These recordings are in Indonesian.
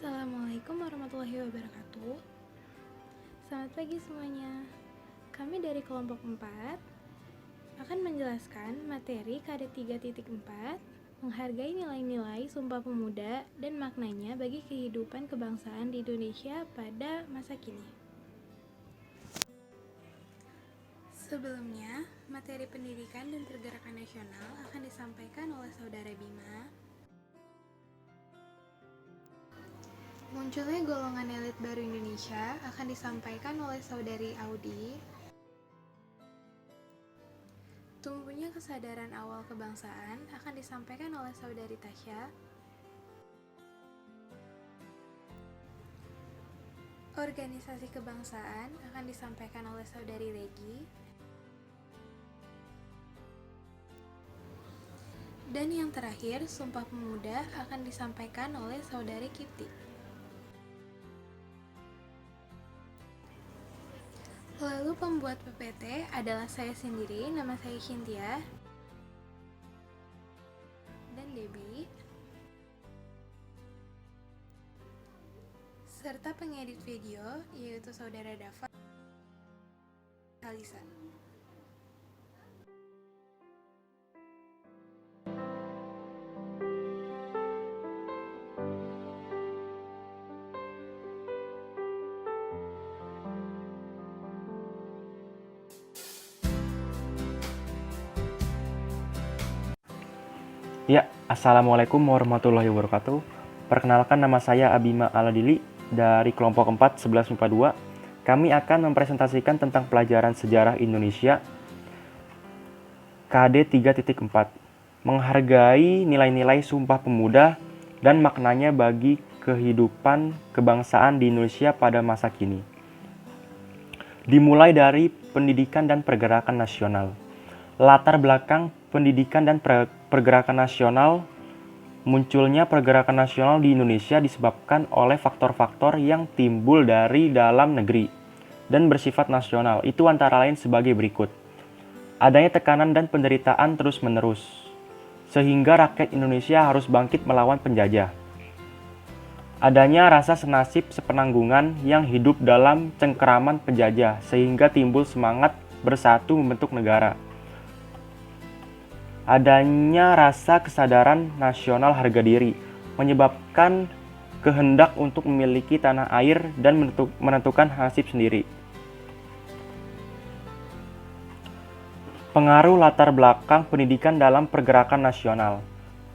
Assalamualaikum warahmatullahi wabarakatuh. Selamat pagi semuanya. Kami dari kelompok 4 akan menjelaskan materi KD 3.4 menghargai nilai-nilai Sumpah Pemuda dan maknanya bagi kehidupan kebangsaan di Indonesia pada masa kini. Sebelumnya, materi pendidikan dan pergerakan nasional akan disampaikan oleh Saudara Bima. Munculnya golongan elit baru Indonesia akan disampaikan oleh Saudari Audi. Tumbuhnya kesadaran awal kebangsaan akan disampaikan oleh Saudari Tasya. Organisasi kebangsaan akan disampaikan oleh Saudari Regi. Dan yang terakhir, Sumpah Pemuda akan disampaikan oleh Saudari Kipti. Lalu pembuat PPT adalah saya sendiri, nama saya Cynthia dan Debbie, serta pengedit video yaitu Saudara Dava Alisa. Ya, Assalamualaikum warahmatullahi wabarakatuh. Perkenalkan, nama saya Abima Aladili dari kelompok 4 1142. Kami akan mempresentasikan tentang pelajaran sejarah Indonesia KD 3.4, menghargai nilai-nilai Sumpah Pemuda dan maknanya bagi kehidupan kebangsaan di Indonesia pada masa kini. Dimulai dari pendidikan dan pergerakan nasional. Latar belakang pendidikan dan pergerakan nasional. Munculnya pergerakan nasional di Indonesia disebabkan oleh faktor-faktor yang timbul dari dalam negeri dan bersifat nasional. Itu antara lain sebagai berikut. Adanya tekanan dan penderitaan terus-menerus, sehingga rakyat Indonesia harus bangkit melawan penjajah. Adanya rasa senasib sepenanggungan yang hidup dalam cengkeraman penjajah, sehingga timbul semangat bersatu membentuk negara. Adanya rasa kesadaran nasional harga diri, menyebabkan kehendak untuk memiliki tanah air dan menentukan nasib sendiri. Pengaruh latar belakang pendidikan dalam pergerakan nasional.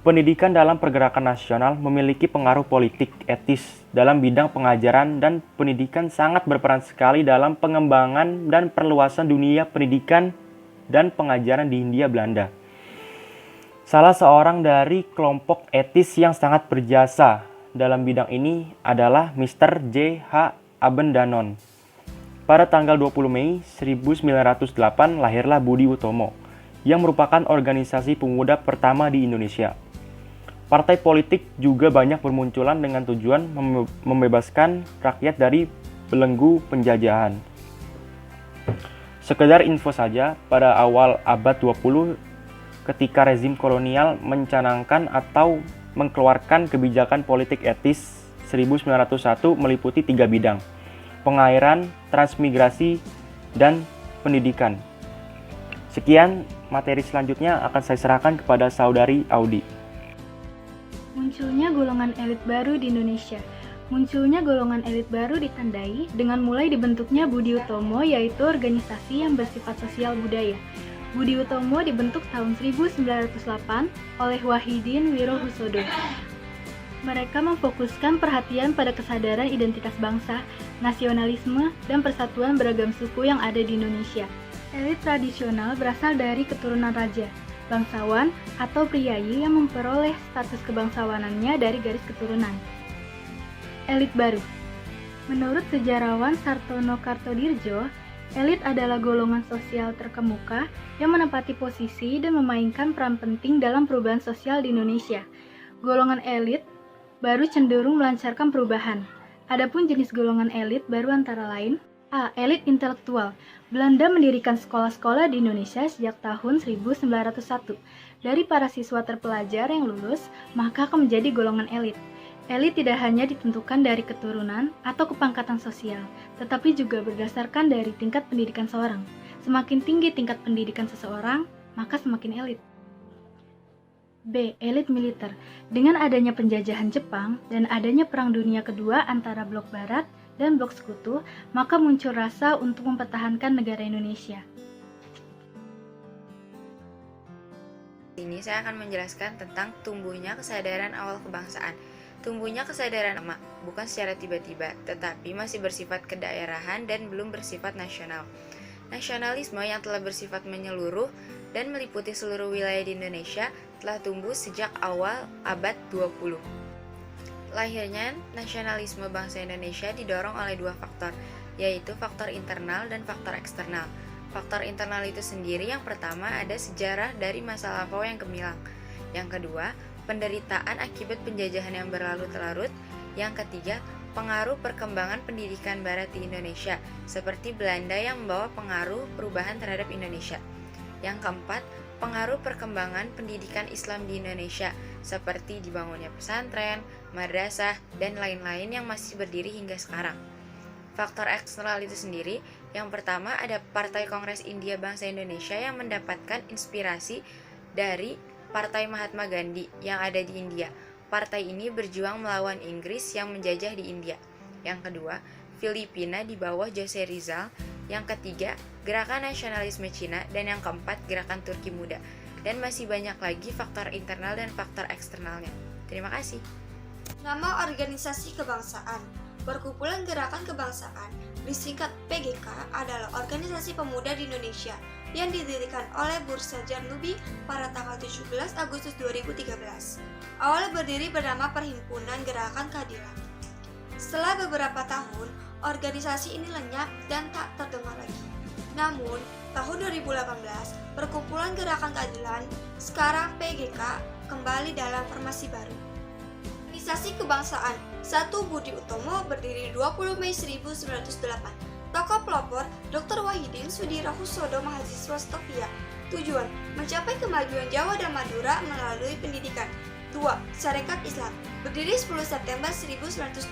Pendidikan dalam pergerakan nasional memiliki pengaruh politik, etis dalam bidang pengajaran dan pendidikan sangat berperan sekali dalam pengembangan dan perluasan dunia pendidikan dan pengajaran di Hindia Belanda. Salah seorang dari kelompok etis yang sangat berjasa dalam bidang ini adalah Mr. J. H. Abendanon. Pada tanggal 20 Mei 1908 lahirlah Budi Utomo, yang merupakan organisasi pemuda pertama di Indonesia. Partai politik juga banyak bermunculan dengan tujuan membebaskan rakyat dari belenggu penjajahan. Sekedar info saja, pada awal abad 20, ketika rezim kolonial mencanangkan atau mengeluarkan kebijakan politik etis 1901 meliputi 3 bidang: pengairan, transmigrasi, dan pendidikan. Sekian, materi selanjutnya akan saya serahkan kepada Saudari Audi. Munculnya golongan elit baru di Indonesia. Munculnya golongan elit baru ditandai dengan mulai dibentuknya Budi Utomo, yaitu organisasi yang bersifat sosial budaya. Budi Utomo dibentuk tahun 1908 oleh Wahidin Wirohusodo. Mereka memfokuskan perhatian pada kesadaran identitas bangsa, nasionalisme, dan persatuan beragam suku yang ada di Indonesia. Elit tradisional berasal dari keturunan raja, bangsawan, atau priayi yang memperoleh status kebangsawanannya dari garis keturunan. Elit baru. Menurut sejarawan Sartono Kartodirjo, elit adalah golongan sosial terkemuka yang menempati posisi dan memainkan peran penting dalam perubahan sosial di Indonesia. Golongan elit baru cenderung melancarkan perubahan. Adapun jenis golongan elit baru antara lain: A. Elit intelektual. Belanda mendirikan sekolah-sekolah di Indonesia sejak tahun 1901. Dari para siswa terpelajar yang lulus, maka akan menjadi golongan elit. Elit tidak hanya ditentukan dari keturunan atau kepangkatan sosial, tetapi juga berdasarkan dari tingkat pendidikan seorang. Semakin tinggi tingkat pendidikan seseorang, maka semakin elit. B. Elit militer. Dengan adanya penjajahan Jepang dan adanya Perang Dunia Kedua antara Blok Barat dan Blok Sekutu, maka muncul rasa untuk mempertahankan negara Indonesia. Ini saya akan menjelaskan tentang tumbuhnya kesadaran awal kebangsaan. Tumbuhnya kesadaran lama bukan secara tiba-tiba, tetapi masih bersifat kedaerahan dan belum bersifat nasional. Nasionalisme yang telah bersifat menyeluruh dan meliputi seluruh wilayah di Indonesia telah tumbuh sejak awal abad 20. Lahirnya nasionalisme bangsa Indonesia didorong oleh dua faktor, yaitu faktor internal dan faktor eksternal. Faktor internal itu sendiri yang pertama ada sejarah dari masa lampau yang gemilang. Yang kedua, penderitaan akibat penjajahan yang berlarut-larut. Yang ketiga, pengaruh perkembangan pendidikan barat di Indonesia, seperti Belanda yang membawa pengaruh perubahan terhadap Indonesia. Yang keempat, pengaruh perkembangan pendidikan Islam di Indonesia, seperti dibangunnya pesantren, madrasah, dan lain-lain yang masih berdiri hingga sekarang. Faktor eksternal itu sendiri, yang pertama ada Partai Kongres India Bangsa Indonesia yang mendapatkan inspirasi dari Partai Mahatma Gandhi yang ada di India. Partai ini berjuang melawan Inggris yang menjajah di India. Yang kedua, Filipina di bawah Jose Rizal. Yang ketiga, Gerakan Nasionalisme Cina. Dan yang keempat, Gerakan Turki Muda. Dan masih banyak lagi faktor internal dan faktor eksternalnya. Terima kasih. Nama organisasi kebangsaan. Perkumpulan Gerakan Kebangsaan, disingkat PGK, adalah organisasi pemuda di Indonesia yang didirikan oleh Bursa Jarnubi pada tanggal 17 Agustus 2013. Awalnya berdiri bernama Perhimpunan Gerakan Keadilan. Setelah beberapa tahun, organisasi ini lenyap dan tak terdengar lagi. Namun, tahun 2018, Perkumpulan Gerakan Keadilan, sekarang PGK, kembali dalam formasi baru. Organisasi Kebangsaan 1. Budi Utomo berdiri 20 Mei 1908. Tokoh pelopor Dr. Wahidin Sudirohusodo mahasiswa Stopia. Tujuan mencapai kemajuan Jawa dan Madura melalui pendidikan. 2. Sarekat Islam berdiri 10 September 1912.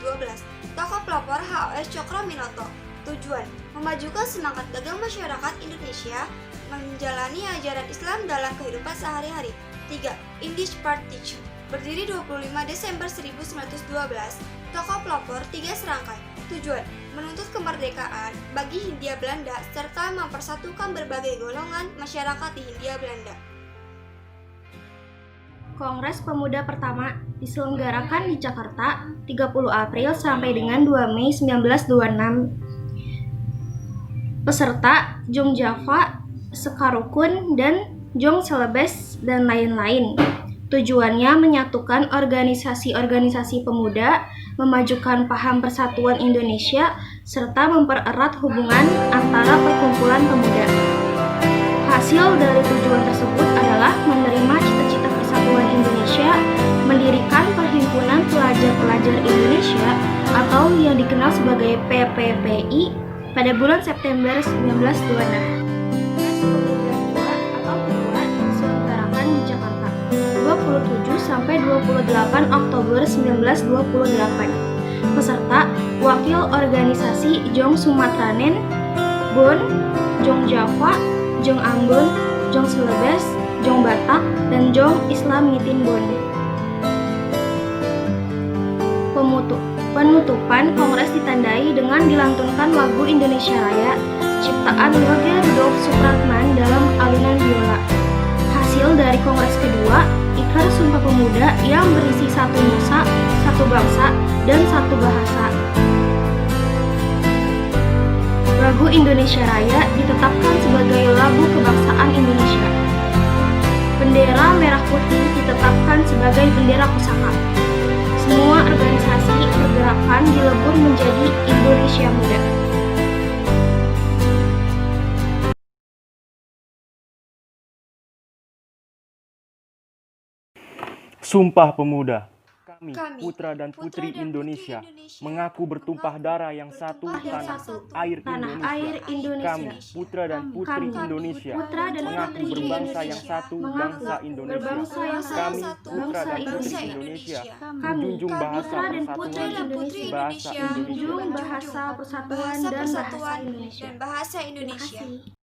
Tokoh pelopor HOS Cokro-Minoto. Tujuan memajukan semangat dagang masyarakat Indonesia menjalani ajaran Islam dalam kehidupan sehari-hari. 3. Indisch Partij berdiri 25 Desember 1912. Tokoh pelopor 3 serangkai. Tujuan menuntut kemerdekaan bagi Hindia Belanda serta mempersatukan berbagai golongan masyarakat di Hindia Belanda. Kongres Pemuda pertama diselenggarakan di Jakarta 30 April sampai dengan 2 Mei 1926. Peserta Jong Java, Sekarukun, dan Jong Celebes, dan lain-lain. Tujuannya menyatukan organisasi-organisasi pemuda, memajukan paham persatuan Indonesia, serta mempererat hubungan antara perkumpulan pemuda. Hasil dari tujuan tersebut adalah menerima cita-cita persatuan Indonesia, mendirikan Perhimpunan Pelajar-Pelajar Indonesia atau yang dikenal sebagai PPPI pada bulan September 1926. Diselenggarakan di Jakarta 27 sampai 28 Oktober 1928. Peserta wakil organisasi Jong Sumatranen, Bon, Jong Java, Jong Ambon, Jong Celebes, Jong Batak, dan Jong Islam Ngitin Bon. Penutupan kongres ditandai dengan dilantunkan lagu Indonesia Raya ciptaan Roger Rudolf Supratman dalam alunan biola. Hasil dari kongres kedua, Ikrar Sumpah Pemuda yang berisi satu nusa, satu bangsa, dan satu bahasa. Lagu Indonesia Raya ditetapkan sebagai lagu kebangsaan Indonesia. Bendera merah putih ditetapkan sebagai bendera pusaka. Semua organisasi pergerakan dilebur menjadi Indonesia Muda. Sumpah Pemuda. Kami, putra dan putri Indonesia, mengaku bertumpah darah yang satu tanah air Indonesia. Kami, putra dan putri Indonesia, mengaku berbangsa yang satu bangsa Indonesia. Kami, putra dan putri Indonesia, menjunjung bahasa persatuan bahasa persatuan dan bahasa Indonesia. dan bahasa Indonesia.